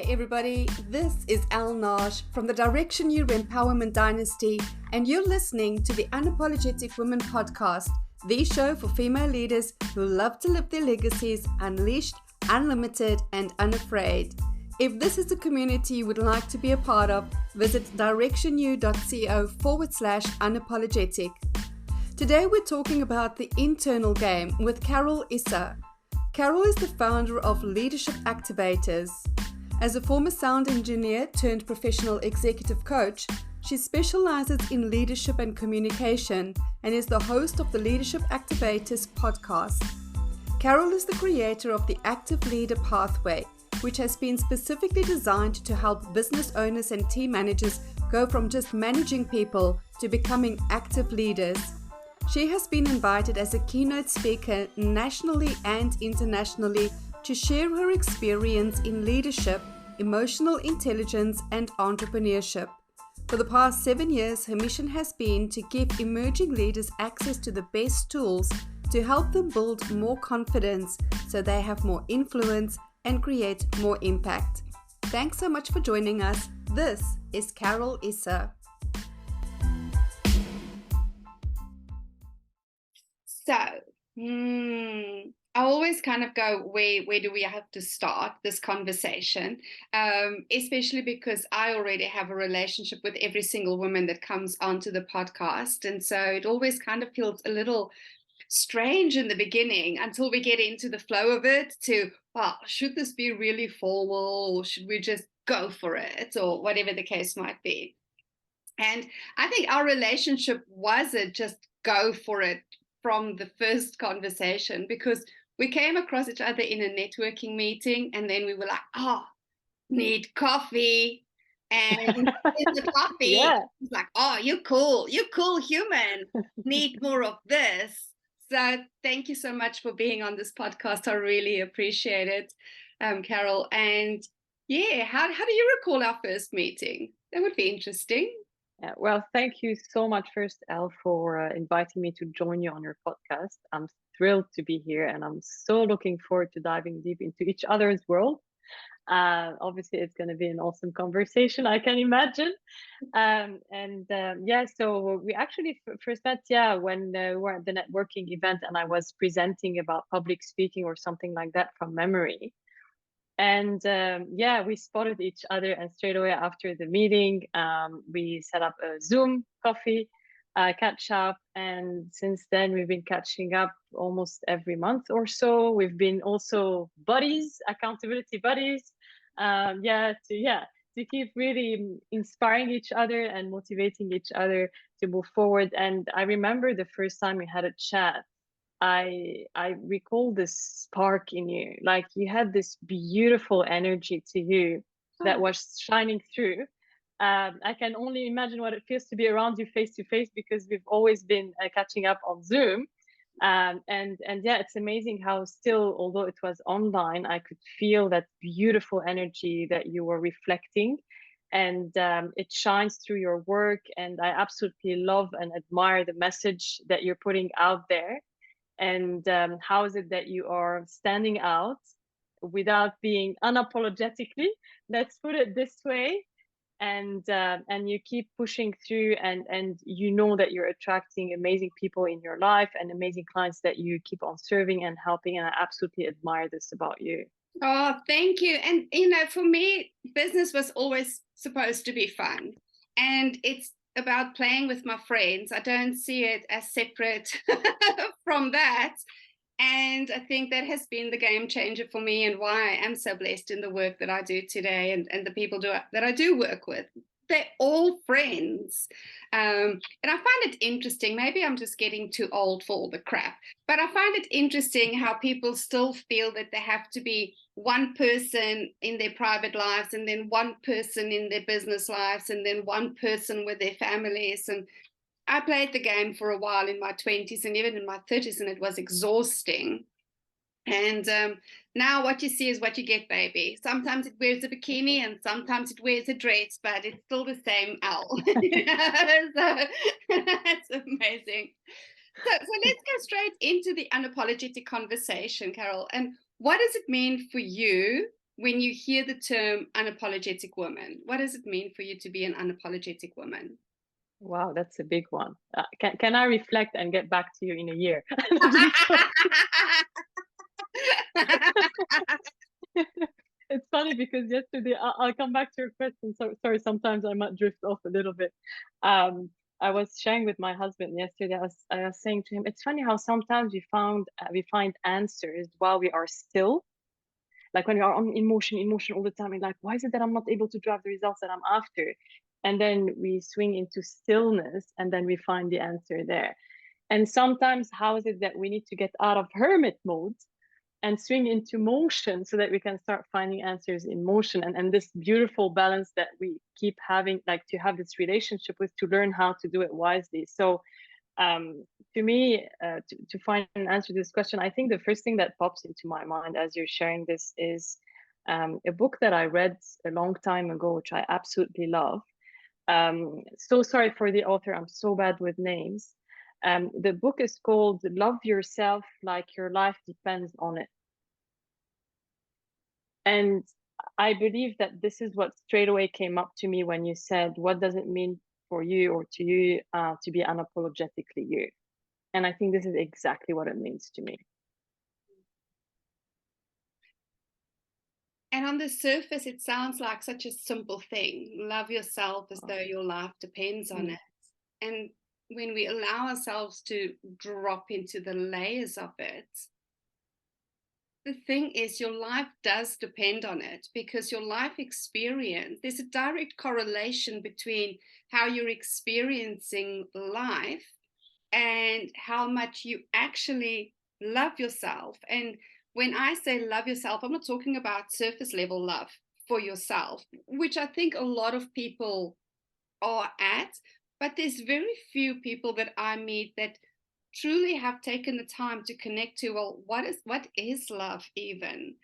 Hey everybody, this is Elle Nagy from the Direction You Empowerment Dynasty, and you're listening to the Unapologetic Woman Podcast, the show for female leaders who love to live their legacies unleashed, unlimited, and unafraid. If this is a community you would like to be a part of, visit directionu.co/unapologetic. Today we're talking about the internal game with Carole Issa. Carole is the founder of Leadership Activators. As a former sound engineer turned professional executive coach, she specializes in leadership and communication and is the host of the Leadership Activators podcast. Carole is the creator of the Active Leader Pathway, which has been specifically designed to help business owners and team managers go from just managing people to becoming active leaders. She has been invited as a keynote speaker nationally and internationally to share her experience in leadership, emotional intelligence, and entrepreneurship. For the past 7 years, her mission has been to give emerging leaders access to the best tools to help them build more confidence so they have more influence and create more impact. Thanks so much for joining us. This is Carole Issa. So, I always kind of go, where do we have to start this conversation? Especially because I already have a relationship with every single woman that comes onto the podcast. And so it always kind of feels a little strange in the beginning until we get into the flow of it to, well, should this be really formal or should we just go for it or whatever the case might be? And I think our relationship wasn't just go for it from the first conversation, because we came across each other in a networking meeting and then we were like, need coffee. And the coffee, Yeah. It's like, you're cool human, need more of this. So thank you so much for being on this podcast. I really appreciate it, Carole. And yeah, how do you recall our first meeting? That would be interesting. Yeah, well, thank you so much first, Elle, for inviting me to join you on your podcast. I'm thrilled to be here and I'm so looking forward to diving deep into each other's world. Obviously, it's going to be an awesome conversation, I can imagine. So we actually first met, when we were at the networking event and I was presenting about public speaking or something like that from memory. And we spotted each other, and straight away after the meeting, we set up a Zoom coffee catch up. And since then, we've been catching up almost every month or so. We've been also buddies, accountability buddies. To keep really inspiring each other and motivating each other to move forward. And I remember the first time we had a chat, I recall this spark in you, like you had this beautiful energy to you that was shining through. I can only imagine what it feels to be around you face to face, because we've always been catching up on Zoom. It's amazing how still, although it was online, I could feel that beautiful energy that you were reflecting, and it shines through your work. And I absolutely love and admire the message that you're putting out there. And how is it that you are standing out without being unapologetically, let's put it this way, and you keep pushing through, and you know that you're attracting amazing people in your life and amazing clients that you keep on serving and helping, and I absolutely admire this about you. Oh, thank you. And for me, business was always supposed to be fun, and it's about playing with my friends. I don't see it as separate from that. And I think that has been the game changer for me, and why I am so blessed in the work that I do today, and the people that I do work with. They're all friends. And I find it interesting. Maybe I'm just getting too old for all the crap, but I find it interesting how people still feel that they have to be one person in their private lives, and then one person in their business lives, and then one person with their families. And I played the game for a while in my 20s and even in my 30s, and it was exhausting. And now what you see is what you get, baby. Sometimes it wears a bikini and sometimes it wears a dress, but it's still the same Elle. So that's amazing. So let's go straight into the unapologetic conversation, Carole. And what does it mean for you when you hear the term unapologetic woman? What does it mean for you to be an unapologetic woman? Wow, that's a big one. Can I reflect and get back to you in a year? It's funny because yesterday, I'll come back to your question. So sorry, sometimes I might drift off a little bit. I was sharing with my husband yesterday. I was saying to him, it's funny how sometimes we find answers while we are still. Like when we are on emotion all the time, and like, why is it that I'm not able to drive the results that I'm after? And then we swing into stillness, and then we find the answer there. And sometimes, how is it that we need to get out of hermit mode and swing into motion so that we can start finding answers in motion, and this beautiful balance that we keep having, like to have this relationship with, to learn how to do it wisely. So to me, to find an answer to this question, I think the first thing that pops into my mind as you're sharing this is a book that I read a long time ago, which I absolutely love. So sorry for the author, I'm so bad with names. The book is called Love Yourself Like Your Life Depends on It. And I believe that this is what straight away came up to me when you said, what does it mean for you or to you to be unapologetically you? And I think this is exactly what it means to me. And on the surface, it sounds like such a simple thing. Love yourself as though your life depends on it. And when we allow ourselves to drop into the layers of it, the thing is, your life does depend on it, because your life experience, there's a direct correlation between how you're experiencing life and how much you actually love yourself. And when I say love yourself, I'm not talking about surface level love for yourself, which I think a lot of people are at, but there's very few people that I meet that truly have taken the time to connect to, well, what is love even?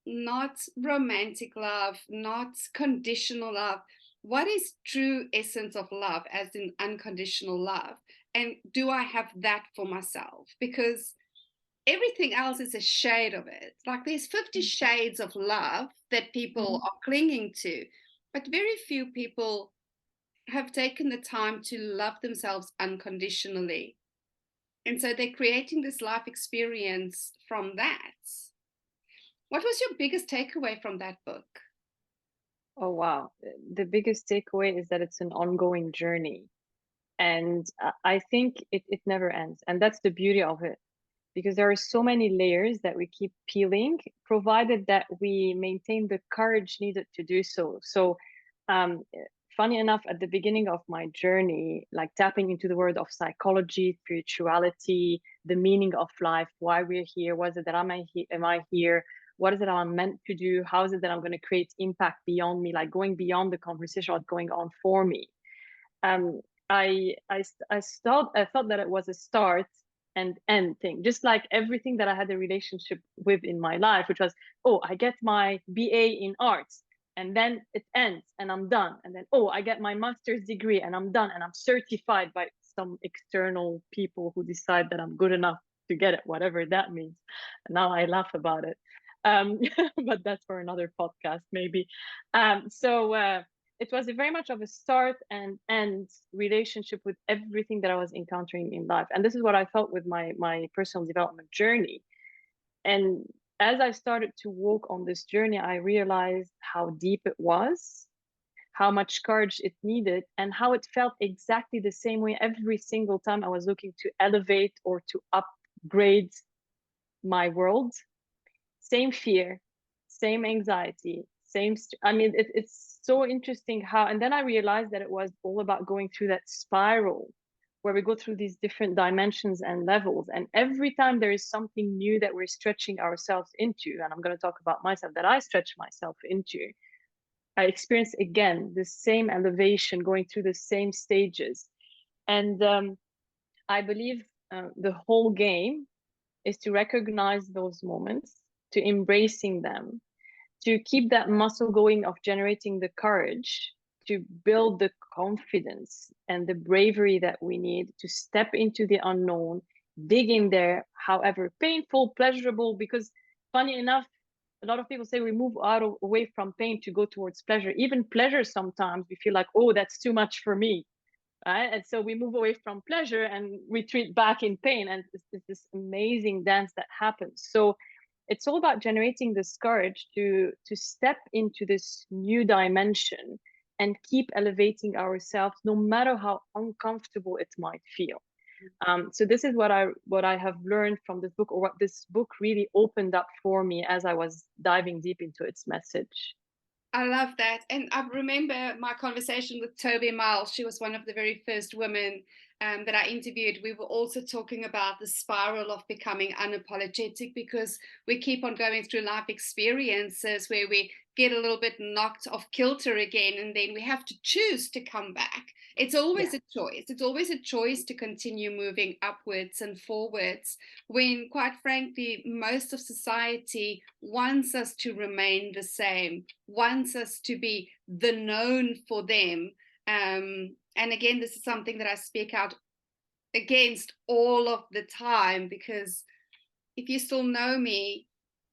Not romantic love, not conditional love. What is true essence of love, as in unconditional love? And do I have that for myself? Because everything else is a shade of it. Like there's 50 shades of love that people are clinging to, but very few people have taken the time to love themselves unconditionally. And so they're creating this life experience from that. What was your biggest takeaway from that book? Oh, wow. The biggest takeaway is that it's an ongoing journey. And I think it never ends. And that's the beauty of it, because there are so many layers that we keep peeling, provided that we maintain the courage needed to do so. So, funny enough, at the beginning of my journey, like tapping into the world of psychology, spirituality, the meaning of life, why we're here, what is it that am I here? What is it I'm meant to do? How is it that I'm going to create impact beyond me, like going beyond the conversation, what's going on for me? Um, I thought that it was a start and end thing, just like everything that I had a relationship with in my life, which was, oh, I get my BA in arts and then it ends and I'm done. And then, oh, I get my master's degree and I'm done and I'm certified by some external people who decide that I'm good enough to get it, whatever that means. And now I laugh about it. But that's for another podcast, maybe. It was very much of a start and end relationship with everything that I was encountering in life. And this is what I felt with my personal development journey. And as I started to walk on this journey, I realized how deep it was, how much courage it needed, and how it felt exactly the same way every single time I was looking to elevate or to upgrade my world. Same fear, same anxiety, it's so interesting how, and then I realized that it was all about going through that spiral where we go through these different dimensions and levels, and every time there is something new that we're stretching ourselves into, and I'm going to talk about myself, that I stretch myself into, I experience again the same elevation, going through the same stages. And I believe the whole game is to recognize those moments, to embracing them, to keep that muscle going of generating the courage, to build the confidence and the bravery that we need to step into the unknown, dig in there, however painful, pleasurable, because funny enough, a lot of people say we move away from pain to go towards pleasure. Even pleasure, sometimes we feel like, oh, that's too much for me, right? And so we move away from pleasure and retreat back in pain, and it's this amazing dance that happens. So it's all about generating this courage to step into this new dimension and keep elevating ourselves, no matter how uncomfortable it might feel. So this is what I have learned from this book, or what this book really opened up for me as I was diving deep into its message. I love that. And I remember my conversation with Toby Miles. She was one of the very first women that I interviewed. We were also talking about the spiral of becoming unapologetic, because we keep on going through life experiences where we get a little bit knocked off kilter again, and then we have to choose to come back. It's always a choice. It's always a choice to continue moving upwards and forwards, when, quite frankly, most of society wants us to remain the same, wants us to be the known for them. And again, this is something that I speak out against all of the time, because if you still know me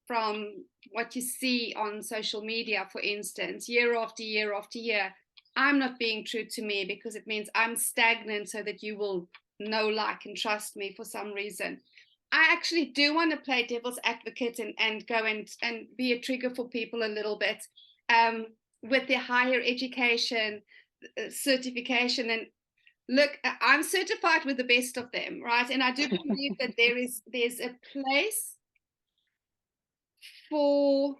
from what you see on social media, for instance, year after year after year, I'm not being true to me, because it means I'm stagnant so that you will know, like, and trust me for some reason. I actually do want to play devil's advocate and go and be a trigger for people a little bit, with their higher education certification. And look, I'm certified with the best of them, right? And I do believe that there's a place for,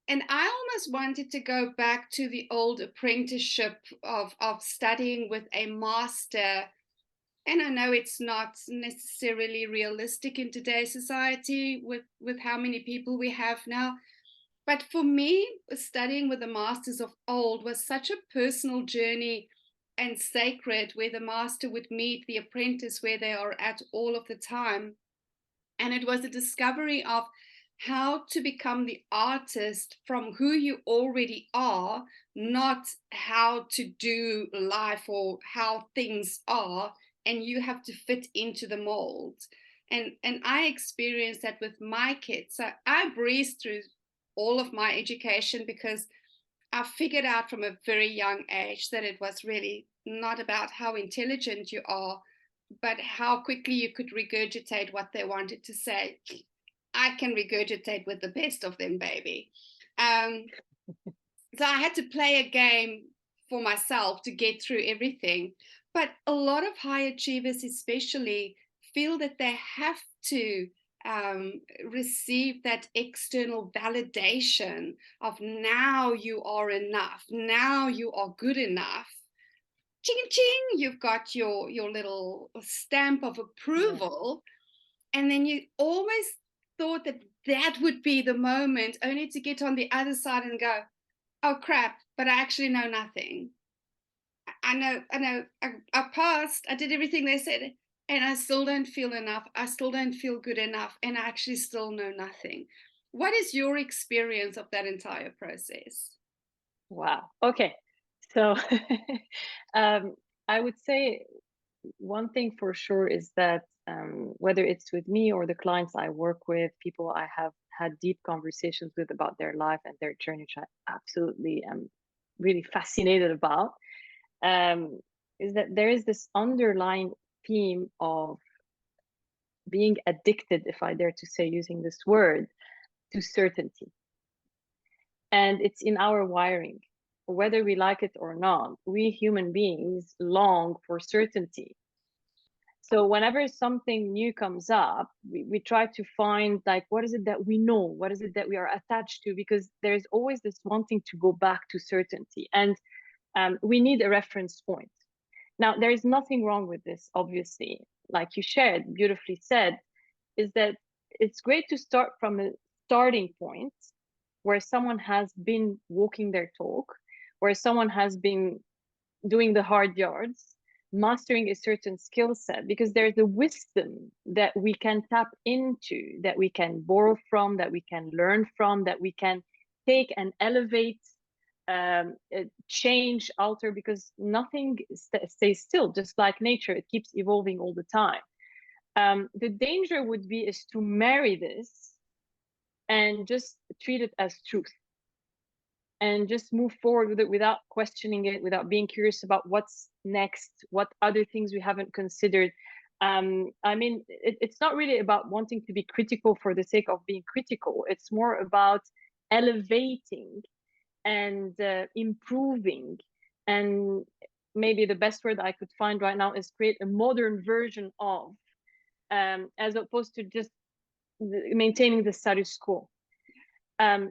and I almost wanted to go back to the old apprenticeship of studying with a master. And I know it's not necessarily realistic in today's society with how many people we have now. But for me, studying with the masters of old was such a personal journey and sacred, where the master would meet the apprentice where they are at all of the time. And it was a discovery of how to become the artist from who you already are, not how to do life or how things are, and you have to fit into the mold. And I experienced that with my kids. So I breezed through all of my education, because I figured out from a very young age that it was really not about how intelligent you are, but how quickly you could regurgitate what they wanted to say. I can regurgitate with the best of them, baby. So I had to play a game for myself to get through everything. But a lot of high achievers especially feel that they have to receive that external validation of, now you are enough, now you are good enough. Ching ching, you've got your little stamp of approval. Yeah. And then you always thought that that would be the moment, only to get on the other side and go, oh crap, but I actually know nothing. I know, I passed, I did everything they said, and I still don't feel enough. I still don't feel good enough, and I actually still know nothing. What is your experience of that entire process? Wow. Okay. So I would say one thing for sure is that whether it's with me or the clients I work with, people I have had deep conversations with about their life and their journey, which I absolutely am really fascinated about, is that there is this underlying theme of being addicted, if I dare to say, using this word, to certainty. And it's in our wiring. Whether we like it or not, we human beings long for certainty. So whenever something new comes up, we try to find, like, what is it that we know? What is it that we are attached to? Because there's always this wanting to go back to certainty. And we need a reference point. Now, there is nothing wrong with this, obviously. Like you shared, beautifully said, is that it's great to start from a starting point where someone has been walking their talk, where someone has been doing the hard yards, mastering a certain skill set, because there's a wisdom that we can tap into, that we can borrow from, that we can learn from, that we can take and elevate, change, alter, because nothing stays still. Just like nature, it keeps evolving all the time. The danger would be is to marry this and just treat it as truth, and just move forward with it without questioning it, without being curious about what's next, what other things we haven't considered. I mean, it's not really about wanting to be critical for the sake of being critical. It's more about elevating and improving. And maybe the best word I could find right now is create a modern version of, as opposed to just maintaining the status quo.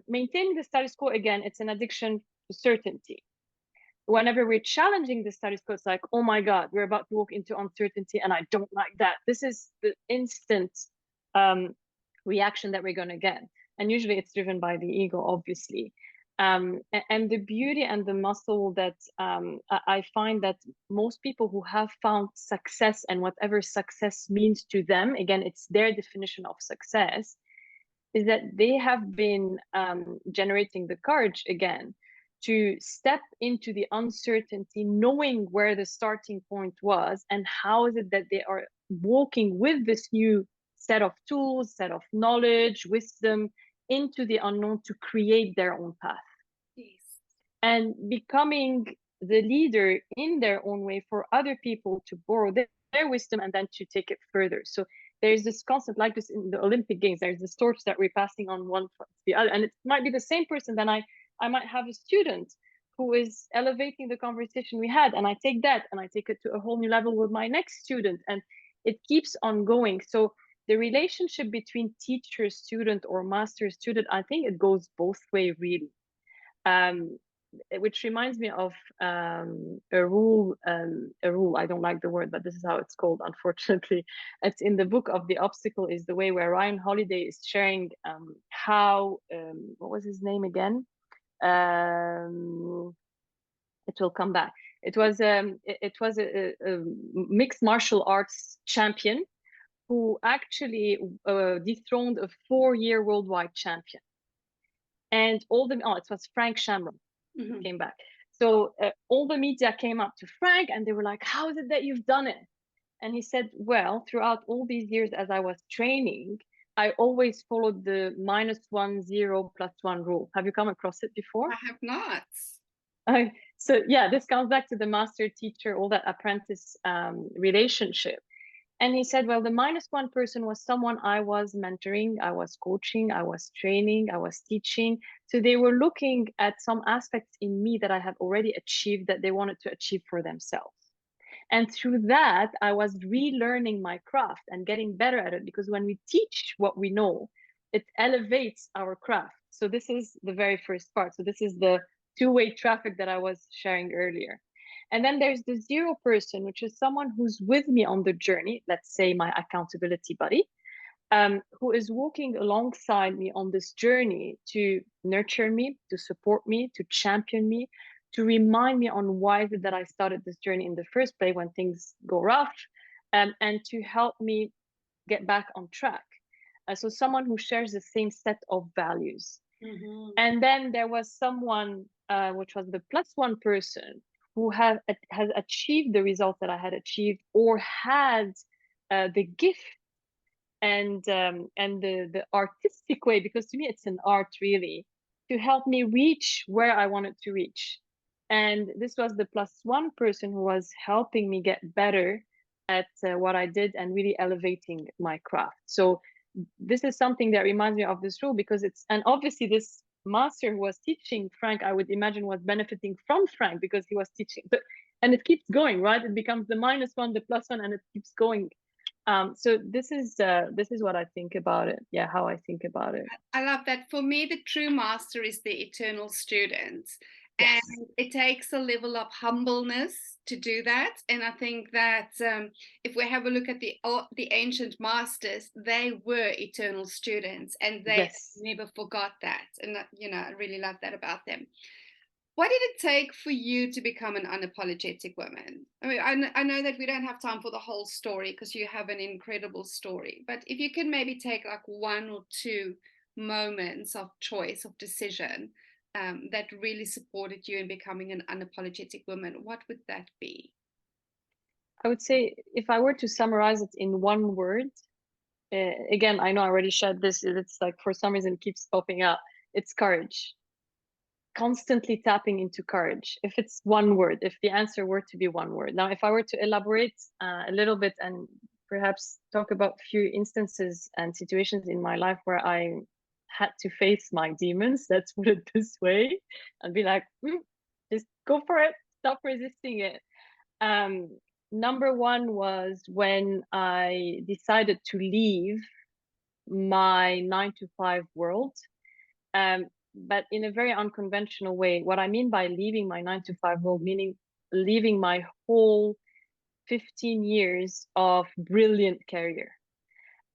Maintaining the status quo, again, it's an addiction to certainty. Whenever we're challenging the status quo, it's like, oh my God, we're about to walk into uncertainty and I don't like that. This is the instant reaction that we're going to get. And usually it's driven by the ego, obviously. And the beauty and the muscle that I find that most people who have found success, and whatever success means to them, again, it's their definition of success, is that they have been generating the courage again to step into the uncertainty, knowing where the starting point was and how is it that they are walking with this new set of tools, set of knowledge, wisdom into the unknown to create their own path. Yes. And becoming the leader in their own way for other people to borrow their wisdom and then to take it further. So there's this concept, like this in the Olympic Games, there's this torch that we're passing on one to the other. And it might be the same person. Then I might have a student who is elevating the conversation we had, and I take that and I take it to a whole new level with my next student, and it keeps on going. So the relationship between teacher, student, or master, student, I think it goes both ways, really. Which reminds me of a rule. I don't like the word, but this is how it's called, unfortunately. It's in the book of The Obstacle is the Way, where Ryan Holiday is sharing how, what was his name again? It will come back. It was a mixed martial arts champion who actually dethroned a 4-year worldwide champion. And it was Frank Shamrock. Mm-hmm. Came back. So all the media came up to Frank and they were like, how is it that you've done it? And he said, well, throughout all these years as I was training, I always followed the -1, 0, +1 rule. Have you come across it before? I have not. So yeah, this comes back to the master teacher, all that apprentice relationship. And he said, well, the -1 person was someone I was mentoring, I was coaching, I was training, I was teaching. So they were looking at some aspects in me that I had already achieved that they wanted to achieve for themselves. And through that, I was relearning my craft and getting better at it, because when we teach what we know, it elevates our craft. So this is the very first part. So this is the two-way traffic that I was sharing earlier. And then there's the 0 person, which is someone who's with me on the journey, let's say my accountability buddy, who is walking alongside me on this journey to nurture me, to support me, to champion me, to remind me on why is it that I started this journey in the first place when things go rough, and to help me get back on track. So someone who shares the same set of values. Mm-hmm. And then there was someone, which was the +1 person, who has achieved the results that I had achieved, or had the gift and the artistic way, because to me it's an art, really, to help me reach where I wanted to reach. And this was the +1 person who was helping me get better at what I did and really elevating my craft. So this is something that reminds me of this rule, because and obviously this master who was teaching Frank, I would imagine, was benefiting from Frank because he was teaching. And it keeps going, right? It becomes the -1, the +1, and it keeps going. So this is what I think about it. Yeah, how I think about it. I love that. For me, the true master is the eternal student. Yes. And it takes a level of humbleness to do that. And I think that if we have a look at the ancient masters, they were eternal students, and they never forgot that. And I really love that about them. What did it take for you to become an unapologetic woman? I mean, I know that we don't have time for the whole story because you have an incredible story. But if you can maybe take like 1 or 2 moments of choice, of decision, that really supported you in becoming an unapologetic woman, what would that be? I would say, if I were to summarize it in one word, again, I know I already shared this. It's like for some reason it keeps popping up. It's courage. Constantly tapping into courage. If it's one word, if the answer were to be one word. Now, if I were to elaborate a little bit and perhaps talk about a few instances and situations in my life where I had to face my demons, let's put it this way, and be like, just go for it, stop resisting it. Number one was when I decided to leave my 9 to 5 world, but in a very unconventional way. What I mean by leaving my 9 to 5 world, meaning leaving my whole 15 years of brilliant career.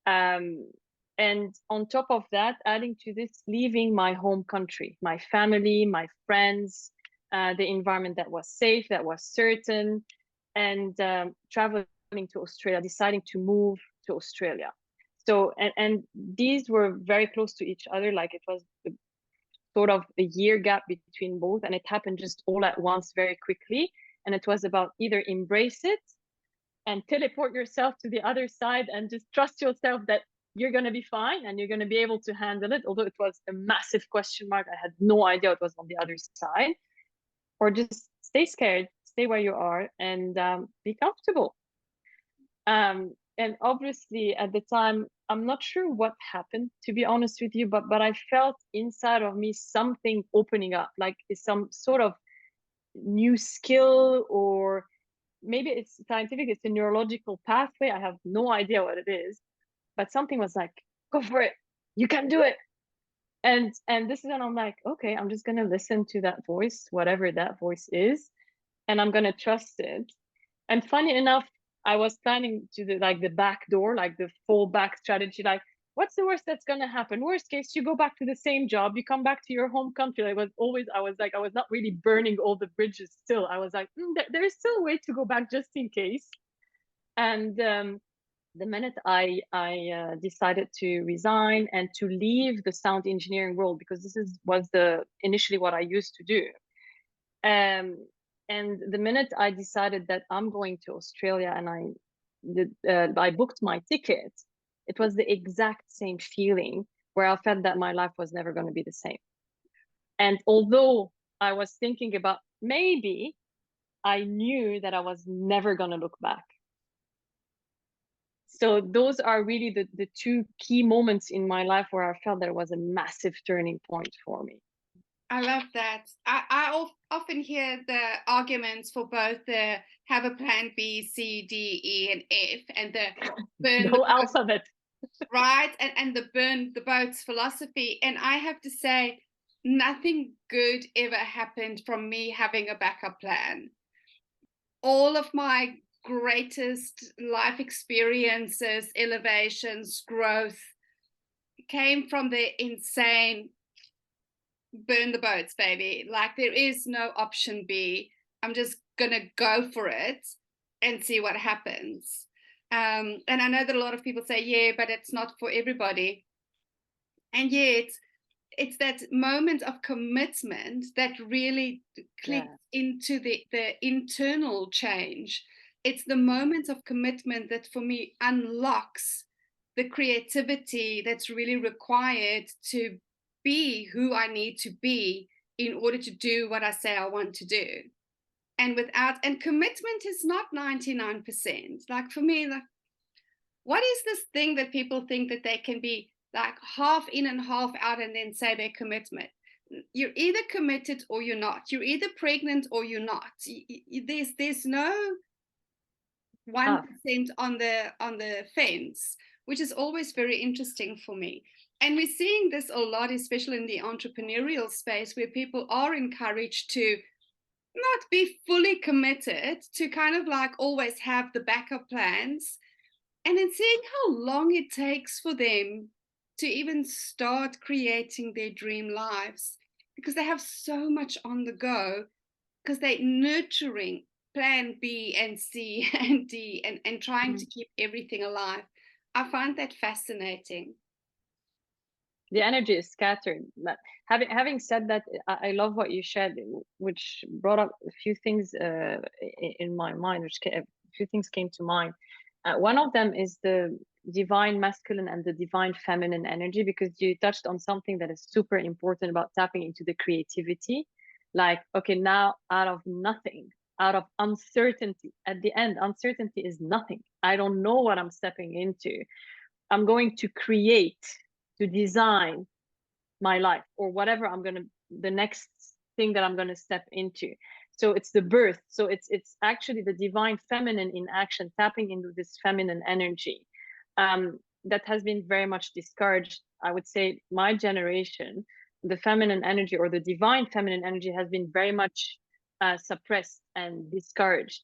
And on top of that, adding to this, leaving my home country, my family, my friends, the environment that was safe, that was certain, and traveling to Australia, deciding to move to Australia. So, and these were very close to each other. Like it was sort of a year gap between both, and it happened just all at once very quickly. And it was about either embrace it and teleport yourself to the other side and just trust yourself that you're going to be fine and you're going to be able to handle it, although it was a massive question mark. I had no idea what was on the other side. Or just stay scared, stay where you are, and be comfortable. And obviously at the time, I'm not sure what happened, to be honest with you, but I felt inside of me something opening up, like some sort of new skill, or maybe it's scientific, it's a neurological pathway. I have no idea what it is, but something was like, go for it, you can do it. And this is when I'm like, okay, I'm just gonna listen to that voice, whatever that voice is, and I'm gonna trust it. And funny enough, I was planning to do like the back door, like the fallback strategy. Like, what's the worst that's gonna happen? Worst case, you go back to the same job, you come back to your home country. I was not really burning all the bridges still. I was like, there's still a way to go back just in case. And the minute I decided to resign and to leave the sound engineering world, because was initially what I used to do. And the minute I decided that I'm going to Australia and I booked my ticket, it was the exact same feeling where I felt that my life was never going to be the same. And although I was thinking about maybe, I knew that I was never going to look back. So those are really the two key moments in my life where I felt there was a massive turning point for me. I love that. I often hear the arguments for both the have a plan B, C, D, E, and F, and the whole alphabet. Right, and the burn the boats philosophy. And I have to say, nothing good ever happened from me having a backup plan. All of my greatest life experiences, elevations, growth came from the insane burn the boats, baby. Like there is no option B. I'm just gonna go for it and see what happens. And I know that a lot of people say, yeah, but it's not for everybody. And yet it's that moment of commitment that really clicks into the internal change. It's the moment of commitment that for me unlocks the creativity that's really required to be who I need to be in order to do what I say I want to do. And commitment is not 99%. Like for me, like, what is this thing that people think that they can be like half in and half out and then say their commitment? You're either committed or you're not. You're either pregnant or you're not. There's no 1% on the fence, which is always very interesting for me. And we're seeing this a lot, especially in the entrepreneurial space, where people are encouraged to not be fully committed, to kind of like always have the backup plans, and then seeing how long it takes for them to even start creating their dream lives, because they have so much on the go, because they're nurturing plan B and C and D and trying to keep everything alive. I find that fascinating. The energy is scattered. But having said that, I love what you shared, which brought up a few things in my mind, a few things came to mind. One of them is divine masculine and the divine feminine energy, because you touched on something that is super important about tapping into the creativity. Like, okay, now out of nothing, out of uncertainty, at the end, uncertainty is nothing. I don't know what I'm stepping into. I'm going to create, to design my life, or whatever the next thing that I'm going to step into. So it's the birth. So it's actually the divine feminine in action, tapping into this feminine energy that has been very much discouraged. I would say my generation, the feminine energy or the divine feminine energy has been very much suppressed and discouraged.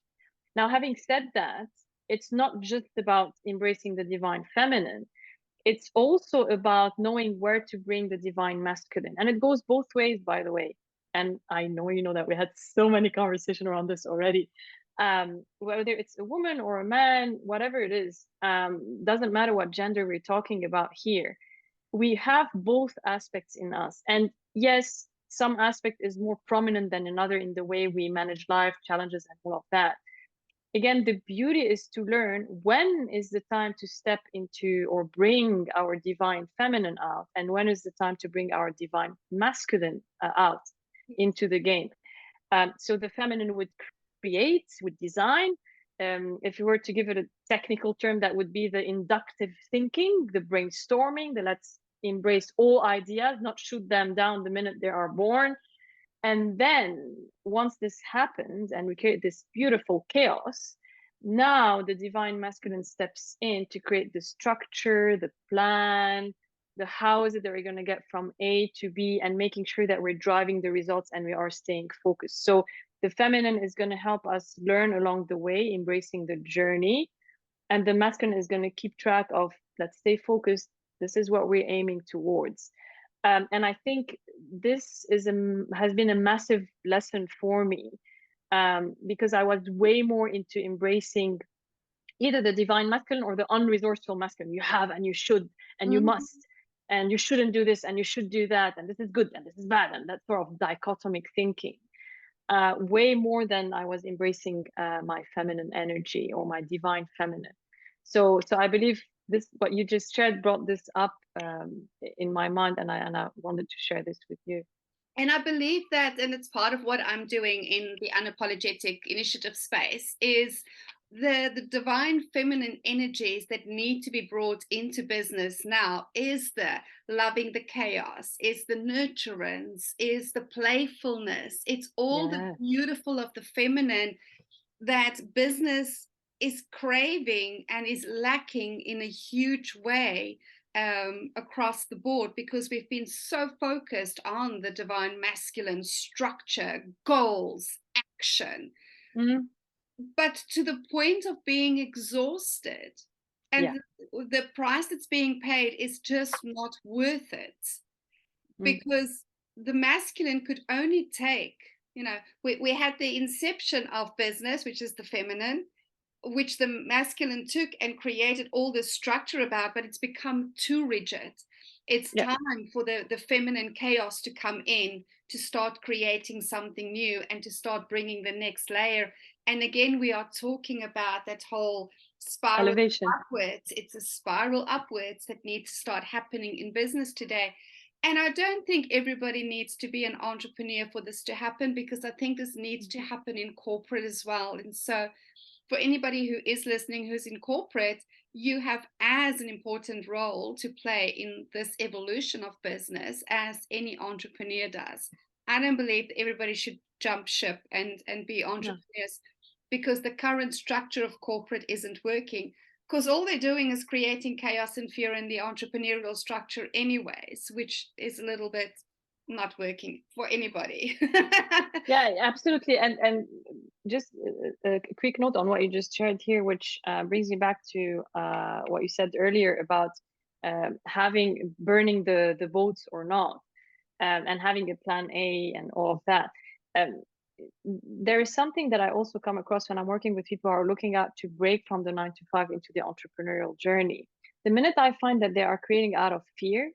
Now, having said that, it's not just about embracing the divine feminine. It's also about knowing where to bring the divine masculine. And it goes both ways, by the way. And I know you know that we had so many conversations around this already. Whether it's a woman or a man, whatever it is, doesn't matter what gender we're talking about here. We have both aspects in us. And yes, some aspect is more prominent than another in the way we manage life, challenges, and all of that. Again, the beauty is to learn when is the time to step into or bring our divine feminine out, and when is the time to bring our divine masculine out into the game. So the feminine would create, would design. If you were to give it a technical term, that would be the inductive thinking, the brainstorming, the let's embrace all ideas, not shoot them down the minute they are born. And then once this happens and we create this beautiful chaos, now the divine masculine steps in to create the structure, the plan, the how is it that we're going to get from A to B, and making sure that we're driving the results and we are staying focused. So the feminine is going to help us learn along the way, embracing the journey. And the masculine is going to keep track of, let's stay focused. This is what we're aiming towards. And I think this has been a massive lesson for me, because I was way more into embracing either the divine masculine or the unresourceful masculine. You have and you should and you must, and you shouldn't do this and you should do that, and this is good and this is bad, and that sort of dichotomic thinking. Way more than I was embracing my feminine energy or my divine feminine. So I believe this, what you just shared, brought this up in my mind, and I wanted to share this with you. And I believe that, and it's part of what I'm doing in the Unapologetic Initiative space, is the divine feminine energies that need to be brought into business now is the loving the chaos, is the nurturance, is the playfulness. It's all the beautiful of the feminine that business is craving and is lacking in a huge way across the board, because we've been so focused on the divine masculine structure, goals, action, but to the point of being exhausted. And the price that's being paid is just not worth it, because the masculine could only take, we had the inception of business, which is the feminine, which the masculine took and created all this structure about, but it's become too rigid. It's time for the feminine chaos to come in, to start creating something new and to start bringing the next layer. And again, we are talking about that whole spiral elevation upwards. It's a spiral upwards that needs to start happening in business today. And I don't think everybody needs to be an entrepreneur for this to happen, because I think this needs to happen in corporate as well. And so for anybody who is listening, who's in corporate, you have as an important role to play in this evolution of business as any entrepreneur does. I don't believe that everybody should jump ship and be entrepreneurs, because the current structure of corporate isn't working, because all they're doing is creating chaos and fear in the entrepreneurial structure anyways, which is a little bit not working for anybody. Yeah, absolutely. And just a quick note on what you just shared here, which brings me back to what you said earlier about burning the boats or not, and having a plan A and all of that. There is something that I also come across when I'm working with people who are looking out to break from the 9-to-5 into the entrepreneurial journey. The minute I find that they are creating out of fear,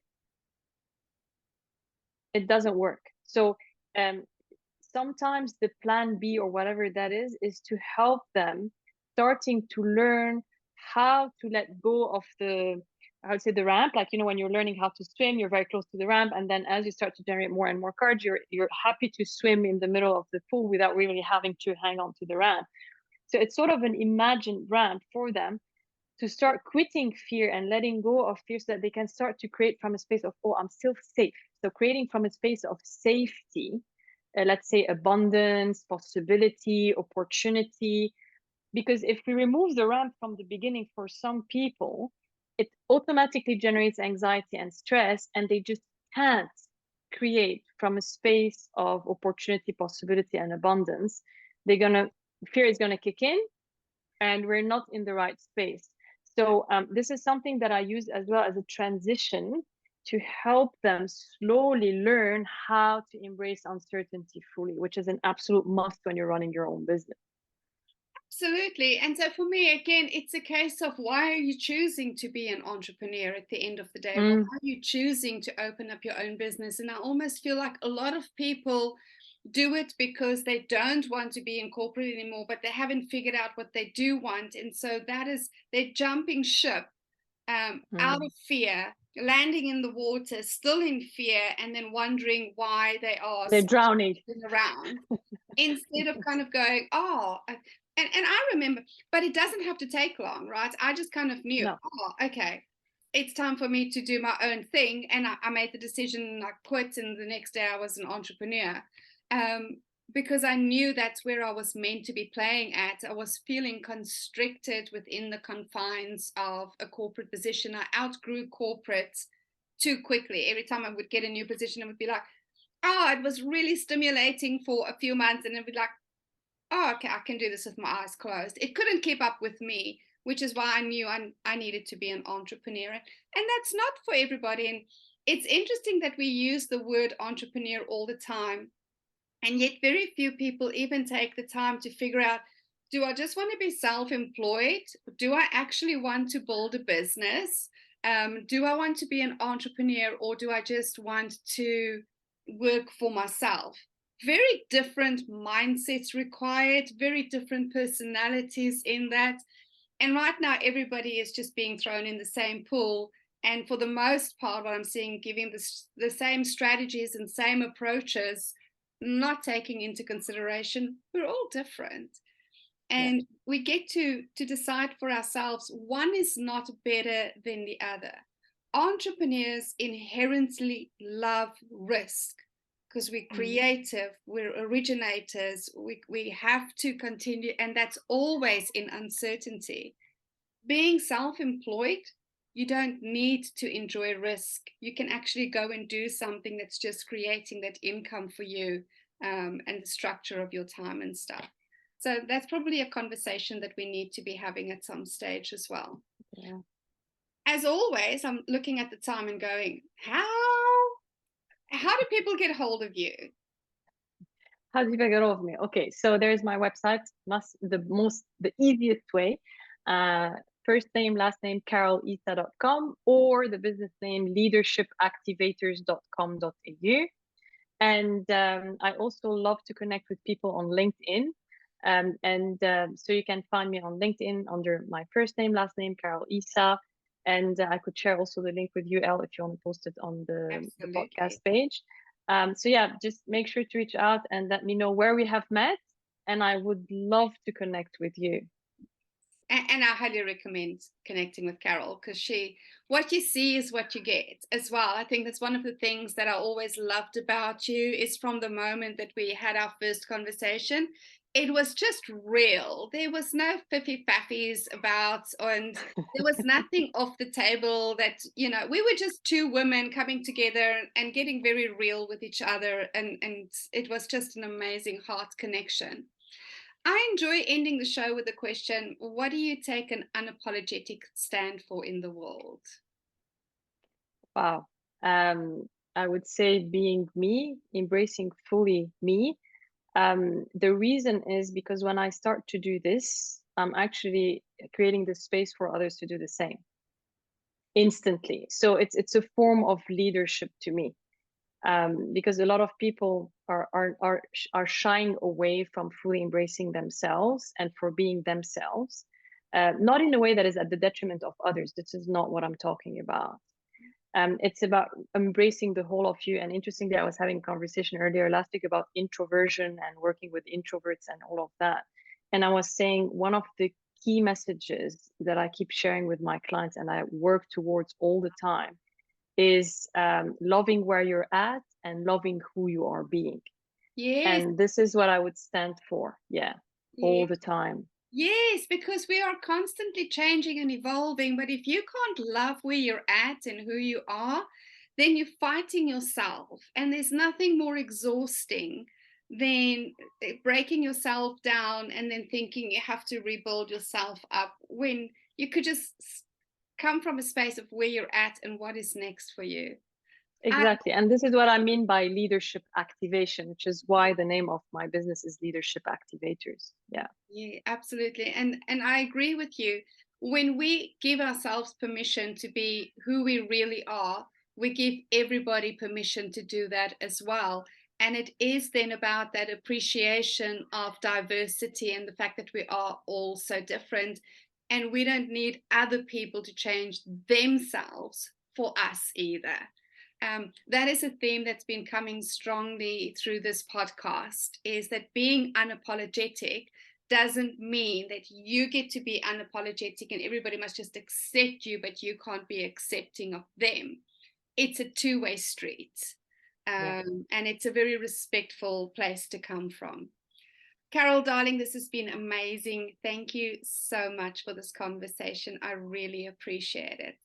it doesn't work. So sometimes the plan B or whatever that is to help them starting to learn how to let go of I would say the ramp. Like, when you're learning how to swim, you're very close to the ramp. And then as you start to generate more and more courage, you're happy to swim in the middle of the pool without really having to hang on to the ramp. So it's sort of an imagined ramp for them to start quitting fear and letting go of fear so that they can start to create from a space of, oh, I'm still safe. So creating from a space of safety, let's say abundance, possibility, opportunity. Because if we remove the ramp from the beginning for some people, it automatically generates anxiety and stress, and they just can't create from a space of opportunity, possibility, and abundance. Fear is gonna kick in, and we're not in the right space. So this is something that I use as well as a transition to help them slowly learn how to embrace uncertainty fully, which is an absolute must when you're running your own business. Absolutely. And so for me, again, it's a case of why are you choosing to be an entrepreneur at the end of the day? Why are you choosing to open up your own business? And I almost feel like a lot of people do it because they don't want to be in corporate anymore, but they haven't figured out what they do want. And so that is, they're jumping ship out of fear, landing in the water, still in fear, and then wondering why they're drowning around instead of kind of going, oh, and I remember, but it doesn't have to take long, right? I just kind of knew, okay, it's time for me to do my own thing. And I made the decision, I quit, and the next day I was an entrepreneur. Because I knew that's where I was meant to be playing at. I was feeling constricted within the confines of a corporate position. I outgrew corporate too quickly. Every time I would get a new position, it would be like, oh, it was really stimulating for a few months, and it would be like, oh, okay, I can do this with my eyes closed. It couldn't keep up with me, which is why I knew I needed to be an entrepreneur. And that's not for everybody. And it's interesting that we use the word entrepreneur all the time, and yet very few people even take the time to figure out, do I just want to be self-employed? Do I actually want to build a business? Do I want to be an entrepreneur, or do I just want to work for myself? Very different mindsets required, very different personalities in that. And right now, everybody is just being thrown in the same pool. And for the most part, what I'm seeing, giving the same strategies and same approaches, not taking into consideration, we're all different. And we get to decide for ourselves, one is not better than the other. Entrepreneurs inherently love risk because we're creative, we're originators, we have to continue, and that's always in uncertainty. Being self-employed, you don't need to enjoy risk. You can actually go and do something that's just creating that income for you, and the structure of your time and stuff. So that's probably a conversation that we need to be having at some stage as well. Yeah. As always, I'm looking at the time and going, how do people get hold of you? How do you get hold of me? Okay, so there's my website, the easiest way. First name, last name, caroleissa.com, or the business name, leadershipactivators.com.au. And I also love to connect with people on LinkedIn. So you can find me on LinkedIn under my first name, last name, Carole Issa. And I could share also the link with you, Elle, if you want to post it on the podcast page. So yeah, just make sure to reach out and let me know where we have met. And I would love to connect with you. And I highly recommend connecting with Carole, because what you see is what you get as well. I think that's one of the things that I always loved about you, is from the moment that we had our first conversation, it was just real. There was no fiffy faffies about, and there was nothing off the table. That, we were just two women coming together and getting very real with each other. And it was just an amazing heart connection. I enjoy ending the show with the question, what do you take an unapologetic stand for in the world? Wow. I would say being me, embracing fully me. The reason is because when I start to do this, I'm actually creating the space for others to do the same instantly. So it's a form of leadership to me, because a lot of people are shying away from fully embracing themselves and for being themselves. not in a way that is at the detriment of others. This is not what I'm talking about. It's about embracing the whole of you. And interestingly, I was having a conversation earlier last week about introversion and working with introverts and all of that. And I was saying one of the key messages that I keep sharing with my clients and I work towards all the time is loving where you're at and loving who you are being. Yes. And this is what I would stand for. Yeah. All the time. Yes, because we are constantly changing and evolving. But if you can't love where you're at and who you are, then you're fighting yourself. And there's nothing more exhausting than breaking yourself down and then thinking you have to rebuild yourself up when you could just come from a space of where you're at and what is next for you. Exactly. And this is what I mean by leadership activation, which is why the name of my business is Leadership Activators. Yeah. Yeah, absolutely. And I agree with you. When we give ourselves permission to be who we really are, we give everybody permission to do that as well. And it is then about that appreciation of diversity and the fact that we are all so different. And we don't need other people to change themselves for us either. That is a theme that's been coming strongly through this podcast, is that being unapologetic doesn't mean that you get to be unapologetic and everybody must just accept you, but you can't be accepting of them. It's a two-way street. And it's a very respectful place to come from. Carole, darling, this has been amazing. Thank you so much for this conversation. I really appreciate it.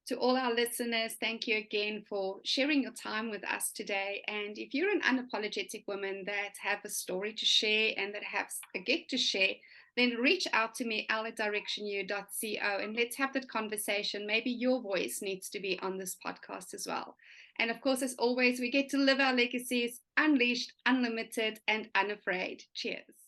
To all our listeners, thank you again for sharing your time with us today. And if you're an unapologetic woman that have a story to share and that has a gift to share, then reach out to me, elle@directionu.co, and let's have that conversation. Maybe your voice needs to be on this podcast as well. And of course, as always, we get to live our legacies unleashed, unlimited, and unafraid. Cheers.